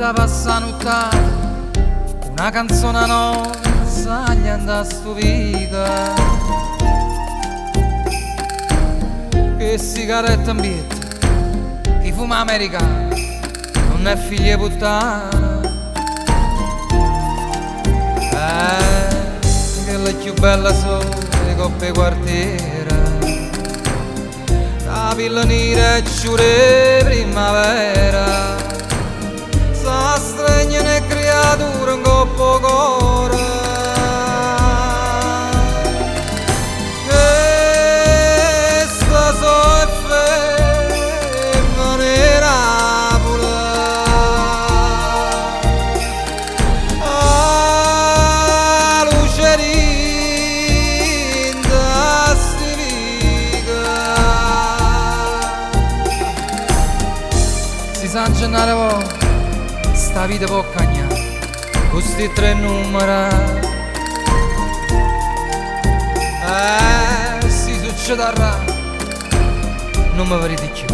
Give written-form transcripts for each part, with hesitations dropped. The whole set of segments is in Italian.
la passa nottata, una canzone non sa gli andà stupica. Che sigaretta ambietta, chi fuma americano non è figlia di puttana. Che la più bella sono le coppe quartiera, la villa nera e giure primavera, sa stregna ne creatura un coppo cuore. E sta so è femmina pure, a lucerin da stivica. Si sa ingennare po', sta vita può cagnare, questi tre numeri. Si succederà, non mi vedete più,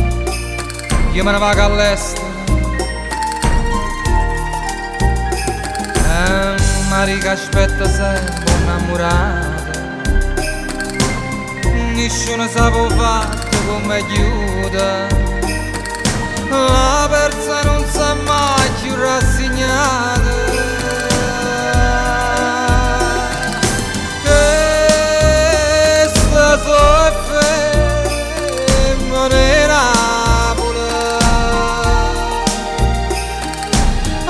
io me ne vado all'estero. Marica aspetta sempre innamorata, nessuno sa può fatto come aiuta. La persa non sa mai più rassegnata, che sta so è femmina pure, a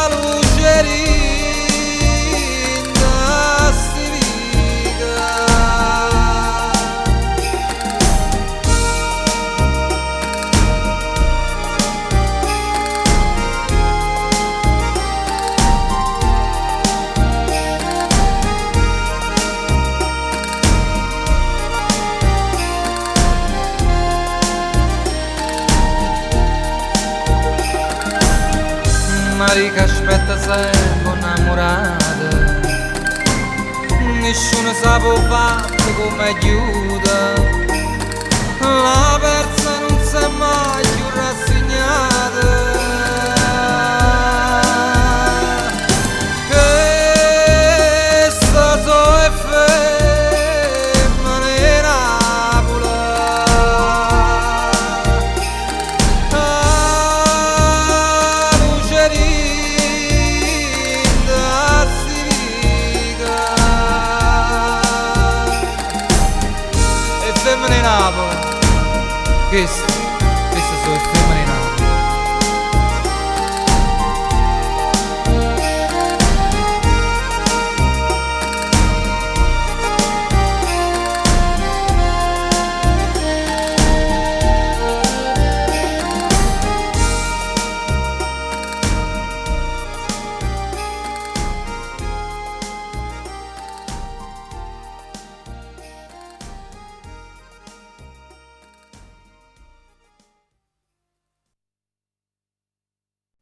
lucerin da stivica. Marica aspetta sempre innamorata, nessuno sa può fatto come aiuta. La persa non sa mai più rassegnata, che sta so è femmina pure, a lucerin da stivica. E femmina pure, che sta